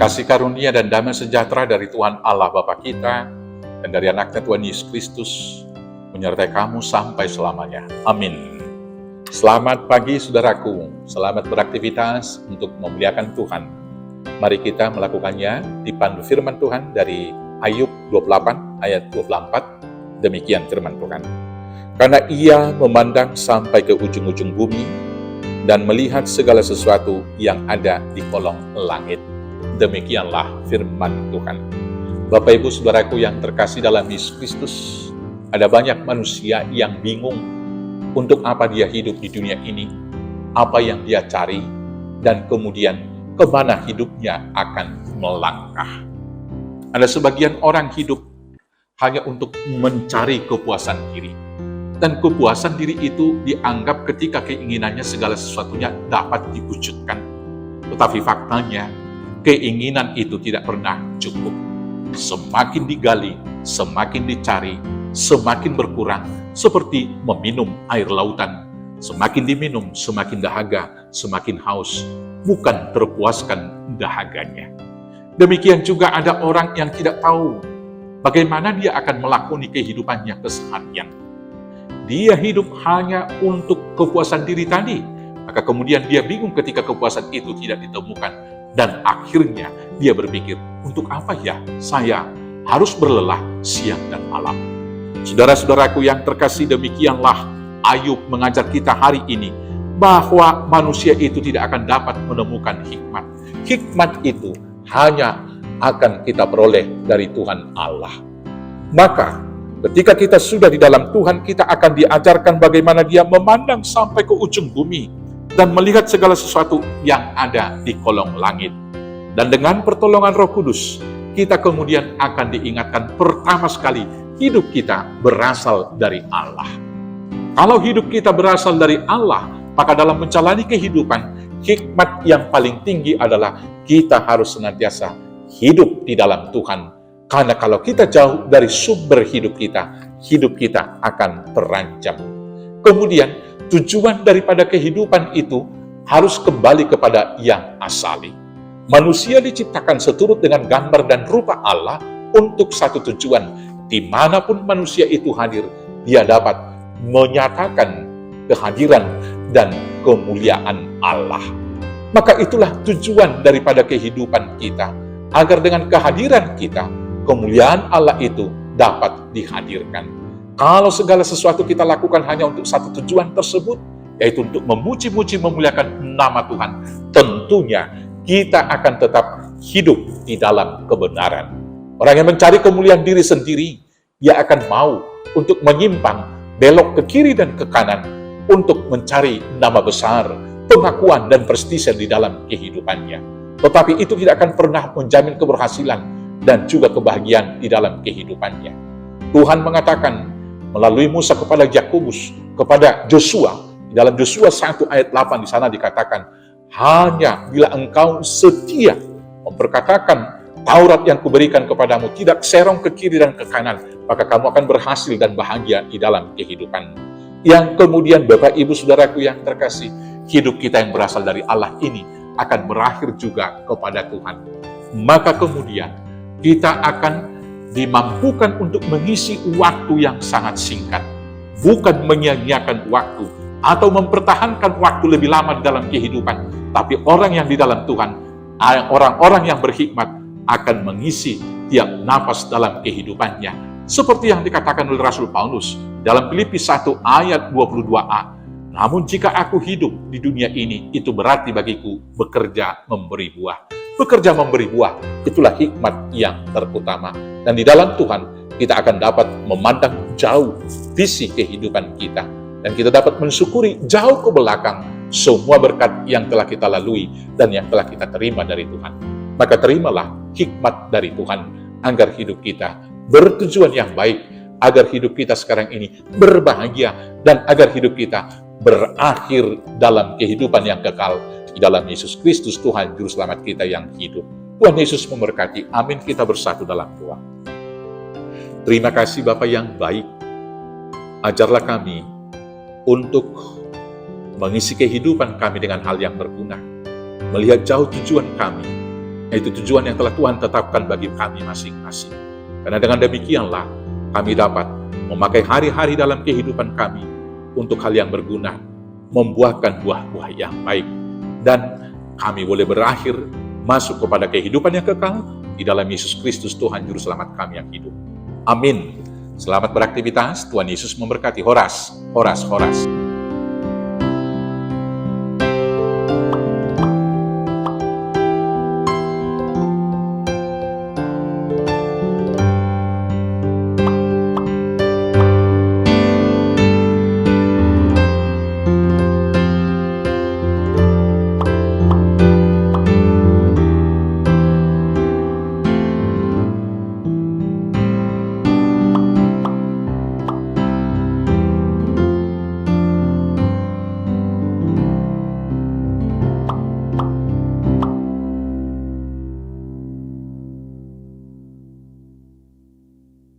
Kasih karunia dan damai sejahtera dari Tuhan Allah Bapa kita dan dari anaknya Tuhan Yesus Kristus menyertai kamu sampai selamanya. Amin. Selamat pagi saudaraku, selamat beraktivitas untuk memuliakan Tuhan. Mari kita melakukannya dipandu firman Tuhan dari Ayub 28 ayat 24. Demikian firman Tuhan. Karena ia memandang sampai ke ujung-ujung bumi dan melihat segala sesuatu yang ada di kolong langit. Demikianlah firman Tuhan. Bapak Ibu Saudaraku yang terkasih dalam Yesus Kristus, ada banyak manusia yang bingung untuk apa dia hidup di dunia ini, apa yang dia cari, dan kemudian kemana hidupnya akan melangkah. Ada sebagian orang hidup hanya untuk mencari kepuasan diri. Dan kepuasan diri itu dianggap ketika keinginannya segala sesuatunya dapat diwujudkan. Tetapi faktanya, keinginan itu tidak pernah cukup. Semakin digali, semakin dicari, semakin berkurang, seperti meminum air lautan. Semakin diminum, semakin dahaga, semakin haus, bukan terpuaskan dahaganya. Demikian juga ada orang yang tidak tahu bagaimana dia akan melakoni kehidupannya keseharian. Dia hidup hanya untuk kepuasan diri tadi, maka kemudian dia bingung ketika kepuasan itu tidak ditemukan. Dan akhirnya dia berpikir, untuk apa ya saya harus berlelah siang dan malam? Saudara-saudaraku yang terkasih, demikianlah Ayub mengajar kita hari ini, bahwa manusia itu tidak akan dapat menemukan hikmat. Hikmat itu hanya akan kita peroleh dari Tuhan Allah. Maka ketika kita sudah di dalam Tuhan, kita akan diajarkan bagaimana dia memandang sampai ke ujung bumi dan melihat segala sesuatu yang ada di kolong langit. Dan dengan pertolongan Roh Kudus, kita kemudian akan diingatkan pertama sekali, hidup kita berasal dari Allah. Kalau hidup kita berasal dari Allah, maka dalam menjalani kehidupan, hikmat yang paling tinggi adalah kita harus senantiasa hidup di dalam Tuhan. Karena kalau kita jauh dari sumber hidup kita akan terancam. Kemudian, tujuan daripada kehidupan itu harus kembali kepada yang asali. Manusia diciptakan seturut dengan gambar dan rupa Allah untuk satu tujuan. Dimanapun manusia itu hadir, dia dapat menyatakan kehadiran dan kemuliaan Allah. Maka itulah tujuan daripada kehidupan kita, agar dengan kehadiran kita, kemuliaan Allah itu dapat dihadirkan. Kalau segala sesuatu kita lakukan hanya untuk satu tujuan tersebut, yaitu untuk memuji-muji, memuliakan nama Tuhan, tentunya kita akan tetap hidup di dalam kebenaran. Orang yang mencari kemuliaan diri sendiri, dia akan mau untuk menyimpang, belok ke kiri dan ke kanan, untuk mencari nama besar, pengakuan dan prestise di dalam kehidupannya. Tetapi itu tidak akan pernah menjamin keberhasilan dan juga kebahagiaan di dalam kehidupannya. Tuhan mengatakan melalui Musa kepada Yakobus, kepada Joshua, di dalam Joshua 1 ayat 8 di sana dikatakan, hanya bila engkau setia memperkatakan Taurat yang kuberikan kepadamu, tidak serong ke kiri dan ke kanan, maka kamu akan berhasil dan bahagia di dalam kehidupan. Yang kemudian Bapak Ibu Saudaraku yang terkasih, hidup kita yang berasal dari Allah ini akan berakhir juga kepada Tuhan. Maka kemudian kita akan dimampukan untuk mengisi waktu yang sangat singkat, bukan menyia-nyiakan waktu atau mempertahankan waktu lebih lama dalam kehidupan, tapi orang yang di dalam Tuhan, orang-orang yang berhikmat akan mengisi tiap napas dalam kehidupannya, seperti yang dikatakan oleh Rasul Paulus dalam Filipi 1 ayat 22a. Namun jika aku hidup di dunia ini, itu berarti bagiku bekerja memberi buah. Bekerja memberi buah, itulah hikmat yang terutama. Dan di dalam Tuhan, kita akan dapat memandang jauh visi kehidupan kita. Dan kita dapat mensyukuri jauh ke belakang semua berkat yang telah kita lalui dan yang telah kita terima dari Tuhan. Maka terimalah hikmat dari Tuhan, agar hidup kita bertujuan yang baik, agar hidup kita sekarang ini berbahagia, dan agar hidup kita berakhir dalam kehidupan yang kekal di dalam Yesus Kristus Tuhan Juru Selamat kita yang hidup. Tuhan Yesus memberkati. Amin. Kita bersatu dalam doa. Terima kasih Bapa yang baik. Ajarlah kami untuk mengisi kehidupan kami dengan hal yang berguna, melihat jauh tujuan kami, Yaitu tujuan yang telah Tuhan tetapkan bagi kami masing-masing. Karena dengan demikianlah kami dapat memakai hari-hari dalam kehidupan kami untuk hal yang berguna, membuahkan buah-buah yang baik. Dan kami boleh berakhir masuk kepada kehidupan yang kekal di dalam Yesus Kristus Tuhan Juru Selamat kami yang hidup. Amin. Selamat beraktivitas, Tuhan Yesus memberkati. Horas, horas, horas.